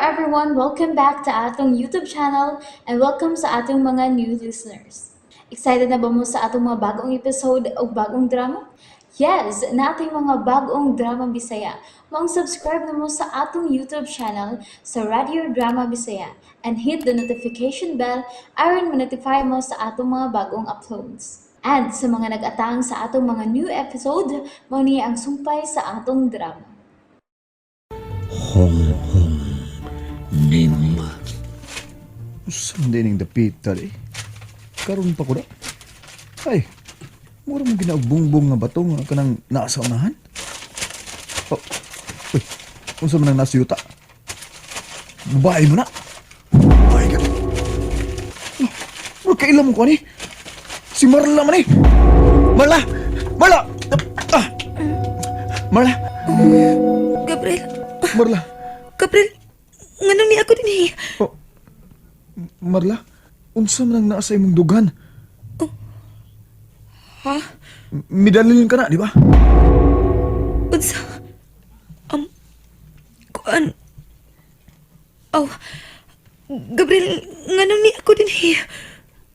everyone, welcome back to atong YouTube channel and welcome sa atong mga new listeners. Excited na ba mo sa atong mga bagong episode o bagong drama? Yes, na ating mga bagong drama Bisaya. Mag-subscribe na mo sa atong YouTube channel sa Radio Drama Bisaya and hit the notification bell aron ma-notify mo sa atong mga bagong uploads. And sa mga nag-atang sa atong mga new episode, mo niya ang sumpay sa atong drama. Hong Hong Nima. Saan din yung dapit tali? Karoon pa ko na. Ay, mura mong ginaugbungbong nga bato nga kanang nasa unahan? Oh, uy, kung saan man ang nasa yuta? Babae mo na. Ay, ka. Mura kailan mo ko ni? Si Marla man eh. Marla! Marla! Ah! Marla! Gabriel, Marla! Gabriel, nganong ni ako din eh. Oh, Marla, unsa man ang nasa imong dugan? Ha? Medalyon ka na, di ba? Unsa? Kuan. Oh, Gabriel, nganong ni ako din eh.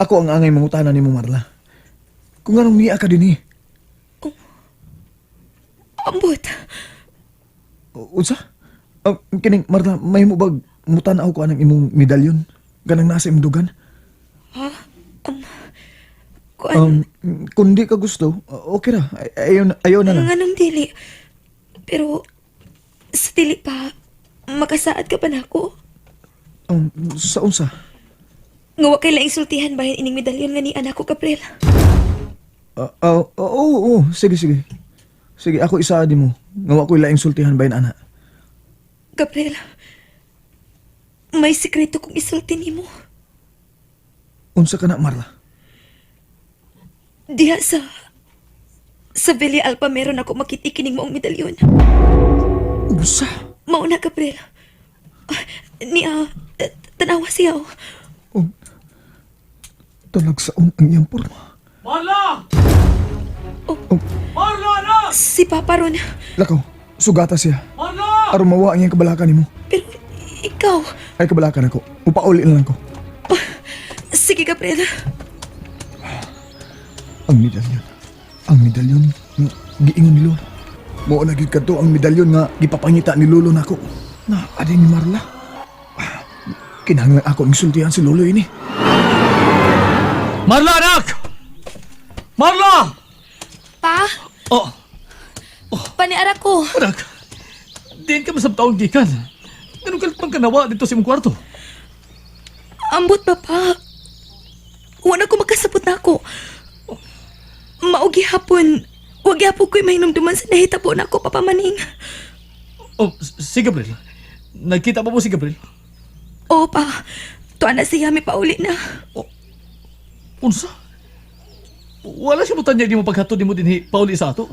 Ako ang angay mangutanan ni mo, Marla. Kung anong niya ka din eh. Ambot. Unsa? Kining, Marla, may mo bag mutanaw ko anang imong medalyon? Ganang nasa imong dugan? Ha? Kuan. Kung di ka gusto, okay ra. Ayaw na lang. Nganong dili. Pero, sa dili pa, makasaad ka pa na ako. Sa unsa? Nga wa kay laing sultihan bahin ining medalyon nga ni anak ko, Gabriel. Oo. Sige. Sige, ako isaadi mo. Ngawa ko'y laing sultihan ba yun, ana? Gabriel, may sikreto kong isulti nimo. Unsa ka na, Marla? Diha sa Villa Alpa meron ako makitikining moong medalyon. Unsa? Mauna, Gabriel. Tanawa siya. Talagsaon ang iyang porma. Marla! Oh. Marla, anak! Si Papa ron. Lakaw, sugata siya. Marla! Aron mawa ang iyang kabalakan ni mo. Pero ikaw. Ay, kabalakan ako. Upauli na lang ko. Sige, Gabriel. Ang medalyon. Ang medalyon nga giingon ni Lolo. Mao na gyud kadto ang medalyon nga gipapangita ni Lolo nako. Na adi ni Marla. Kinahanglan ako ang sultihan si Lolo ini. Marla, anak! Marla! Pa, Oh, paniara ko. anak. Diyan ka masabtaong gikan. Ganun ka pang kanawa dito sa imong kwarto. Ambot pa, Pa. Wala ko makasabot na ako. Maugi hapon. Wag hapon ko'y mahinumduman sa nahitabo na ako, Papa Maning. Oh, si Gabriel. Nagkita pa mo si Gabriel? Oo, Pa. Tuwa na siya, may pauli na. Unsa? Wala siya mo tanya di mo paghatod di mo din pauli sa ato?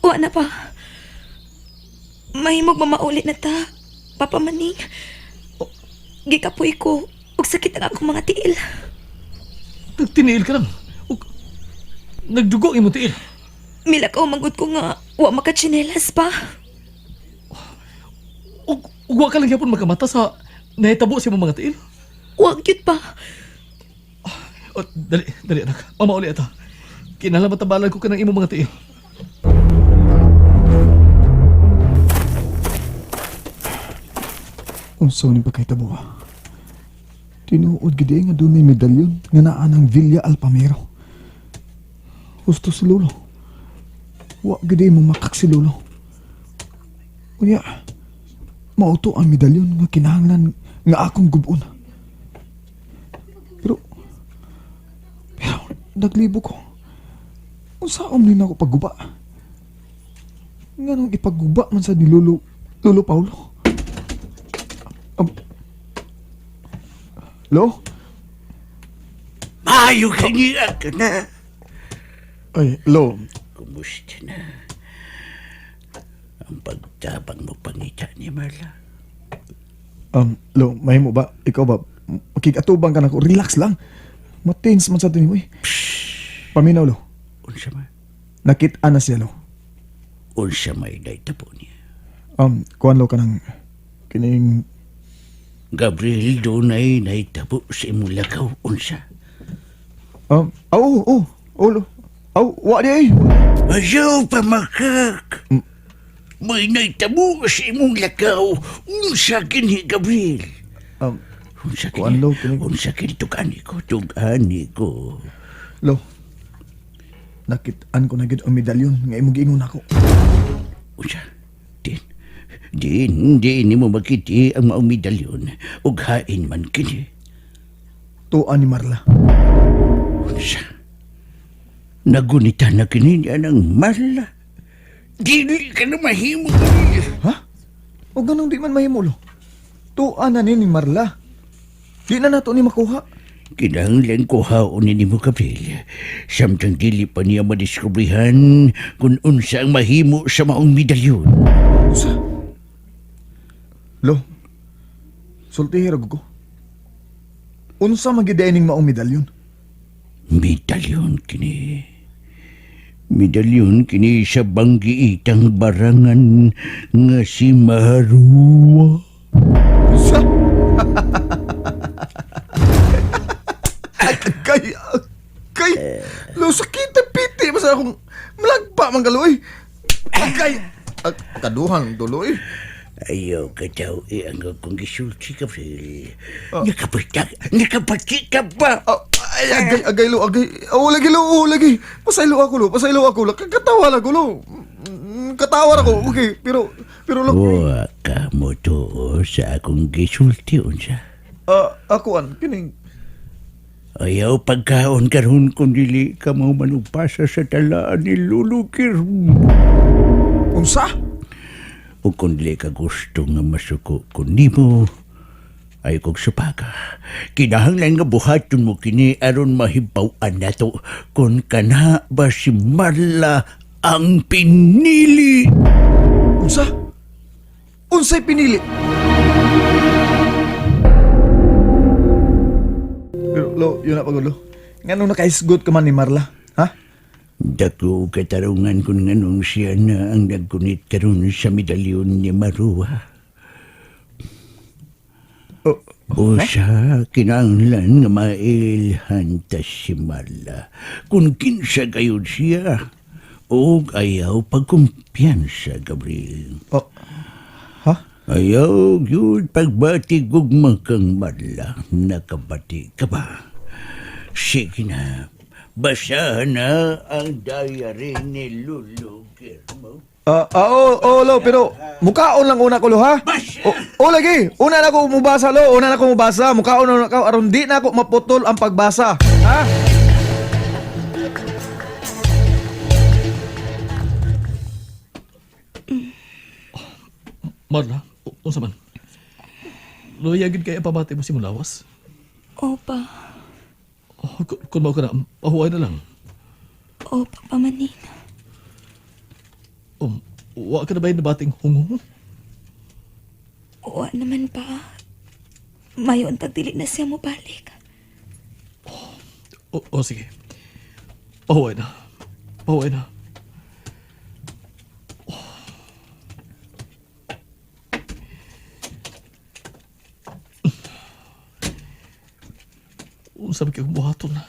Wa na, Pa. Mahimog mamaulit na ta, Papa Maning. Gikapoy ko, ug sakit ang akong mga tiil. Nagtiniil ka lang. Nagdugo ang imong tiil. Milakaw manggod ko nga, wa makatsinelas, Pa. Ugwa ka lang yapon makamata sa nahitabo sa imong mga tiil. Wag yun, Pa. Oh, dali anak. Mauli ata. Kinahanglan matabalan ko ka ng imong mga tiil. Unsa ni pagkahitabo? Tinuod gid nga doon may medalyon nga naa ng Villa Alpamero. Gusto si Lolo. Wa gid mo makak si Lolo. Unya, mauto ang medalyon nga kinahanglan nga akong gubon. Pero naglibo ko. Unsaon ni nako pagguba? Nganong ipagguba man sa ni Lolo Paulo? Lo? Mayo kaniya ka na. Ay, Lo. Kumusta na? Ang pagtabang mo pangita ni Marla. Lo, mahimo ba? Ikaw ba? Makikatubang ka na ko. Relax lang. Matins man sa tinig mo eh. Paminaw, Lo. Unsa man? Nakita na siya, Lo. Unsa may naitabo niya. Kuhan, Lo, ka ng kining Gabriel, dunay nahitabo sa imong lakaw. Unsa? Lo. Wa di ay. Ayaw pa makak. May nahitabo sa imong lakaw. Unsa kini, Gabriel? Unsa kuan, Lo, kini- Unsa kini tugani ko? Tugani ko. Lo. Nakitaan ko na gid ang medalyon nga imong giingon ako. Unsa? Din mo makiti ang maong medalyon. Ug hain man kini. Tuan ni Marla. Unsa? Nagunita na kini niya ng Marla. Dili ka na mahimo. Ha? O ganun di man mahimo, Lo. Tuan na ni Marla. Di na nato ni makuha. Kinahanglan ko haon ni mo, Gabriel. Samtang dili pa niya madiskubrihan kung unsa ang mahimo sa maong medalyon. Usa? Lo, sultihira ko. Unsa magidaning maong medalyon? Medalyon kini. Medalyon kini sa banggiitang barangan nga si Marua. Unsa? Kay, lo, sakit na piti. Basta akong malagpa man kaloy. Kay, kaduhang tuloy. Ayaw ka daw ang akong gisulti, Gabriel. Nakapati ka ba? Agay, lo, agay. Lagi. Pasaylo ako, lo. Katawa lang ko, lo. Katawa ako, okay. Pero, lo. Wa ka mo to sa akong gisulti, unsa? Akuan, kining. Ayaw pagkaon karon kung dili ka mo manupasa sa talaan ni Lulu Kirm. Unsa? O kung dili ka gusto nga masuko kung nimo, ay kong supaka. Kinahanglan nga buhaton mo kini aron mahibaw-an nato kung kana ba si Marla ang pinili. Unsa? Unsay pinili? Pero, lo, yun na pagulo. Nga nung nakaisgot ka man ni Marla, ha? Dako katarungan kung nganong siya na ang nagkunit karon sa medalyon ni Marua. O siya, kinahanglan nga mailhan ta si Marla. Kung kinsa gayud siya, o ayaw pagkumpiyansa, Gabriel. Ha? Ayaw yun pagbati gugma kang Marla. Nakabati ka ba? Sige na, basahan na ang diary ni Lulu Guillermo. Lo, pero mukaon lang una ko, lo, ha? Lagi. Una na ko mubasa, lo. Mukaon na ako, aron di na ako maputol ang pagbasa. Ha? Marla, unsa man? Luyagid kaya pabati mo si Mulawas? Opa. Kung mao ka na, mahuway na lang. Opa, pamanin. Wa ka na ba yung nabating hunghong? Wa naman pa. Mayon tagdili na siya mo balik. Sige. Mahuway na. Sabi ka buhaton na.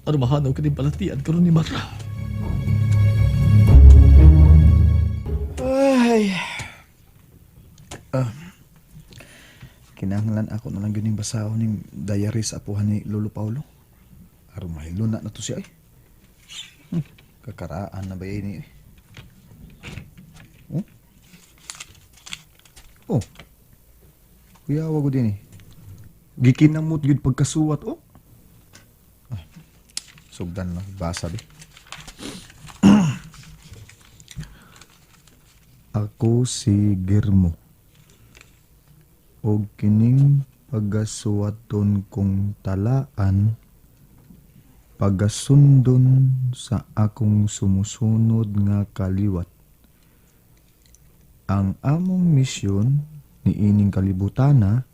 Ano mahanaw ka ni balatian karon ni Marla? Ay. Kinahanglan ako na lang gining basahon ning diary sa apuhan ni Lolo Paulo. Aron mahiluna na to siya ay. Kakaraan na ba ini? Kuyawa ko din eh. Gikinamot gid pagkasuwat, sugdan na, basa di. Ako si Guillermo. Og kining pagasuwaton kong talaan, pagasundon sa akong sumusunod nga kaliwat. Ang among misyon ni ining kalibutana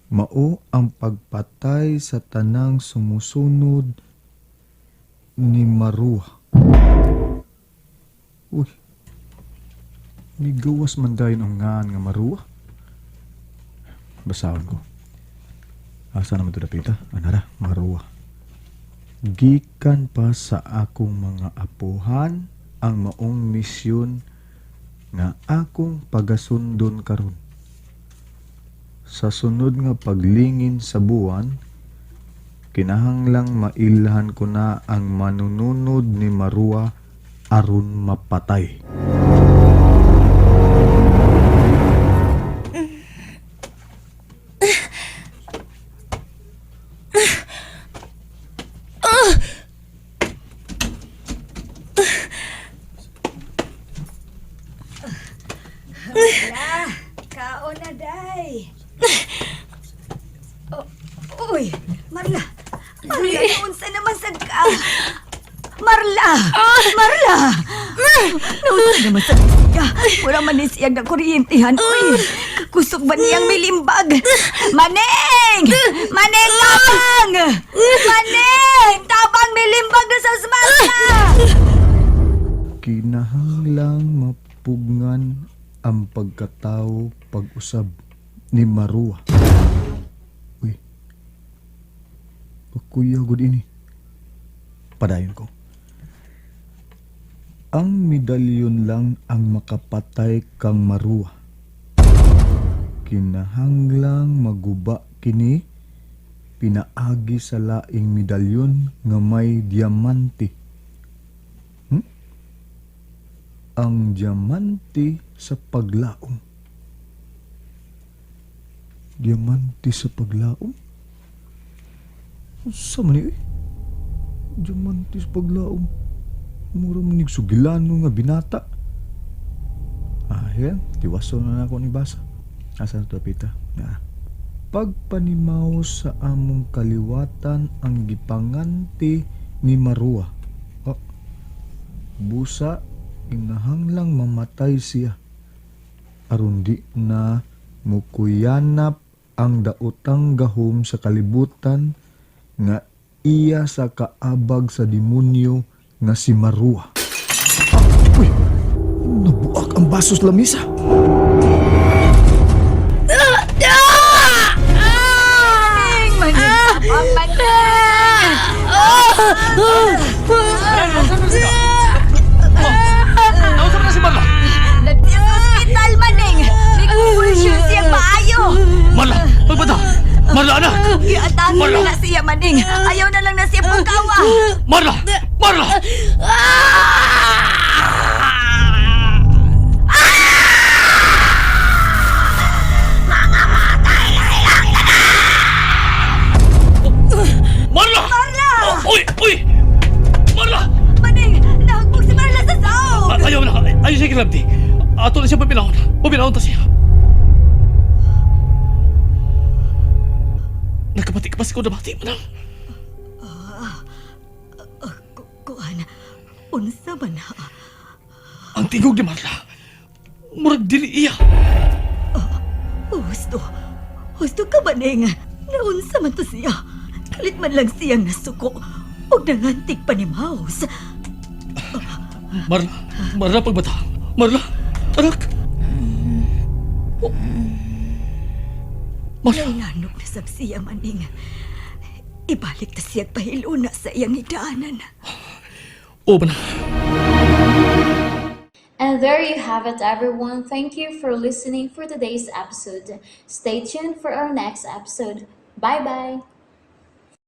mao ang pagpatay sa tanang sumusunod ni Marua. Uy, migawas man dayon ang ngaan nga Marua. basahon ko. Asa naman ito dapita? Anara, Maruwa. Gikan pa sa akong mga apuhan ang maong misyon nga akong pagasundon karon. Sa sunod nga paglingin sa buwan, kinahanglang mailhan ko na ang manununod ni Maruwa aron mapatay. Kaon na, day. Uy, Marla. Marla, naunsa naman sa ka. Marla! Marla! Naunsa naman sa ka. Wala man ni siyang na kuryentihan. Uy, kusog ba niyang milimbag? Maneng! Maneng, tabang! Maneng! Tabang milimbag na sa smasa! Kinahanglang mapugngan ang pagkatao pag-usab ni Maruwa. Uy, pakuya gud ini. Padayon ko. Ang medalyon lang ang makapatay kang Maruwa. Kinahanglang maguba kini pinaagi sa laing medalyon nga may diamante. Ang diamante sa paglaom. Diamante sa paglaom? Sa man eh? Diamante sa paglaom. Mura man sugilano nga binata. Yan. Tiwaso na ako ni basa. Asa na ito, Pita? Pagpanimaw sa among kaliwatan ang gipanganti ni Maruwa. Busa, kinahanglang mamatay siya. Aron di na mukuyanap ang daotang gahom sa kalibutan nga iya sa kaabag sa demonyo nga si Maruwa. Uy! Nabuak ang basos lamisa. Maneng! Tabang, maneng! Naunsa na si Marla? Nagsiya sa ospital, Maneng! May convulsion siyang maayo! Marla! Magbata! Marla, anak! Iatake Marla! na siya, Maneng! Ayaw na lang na siya pagkawa! Marla! Marla! Marla! Marla! Uy! Uy! Marla! Maneng! Nahagbog si Marla sa saog! Ayaw na! Ayaw siya kilabdi! Ato na siya pabinahon. Pabinahon ta siya. Nagkapati ka pa si Kodabati mo na. Kuan, unsa man ha? Ang tingog ni Marla. Murag dili iya. Husto ka, Maneng! Naunsa man to siya? Kalit man lang siyang nasuko. Huwag nangantig pa ni Mouse. Marla. Marla pagbata. Marla. Anak. Oh. Marla. Nailanok na sab siya, Maneng. Ibalik na siya pahiluna sa iyang higdaanan. O ba na? And there you have it, everyone. Thank you for listening for today's episode. Stay tuned for our next episode. Bye bye.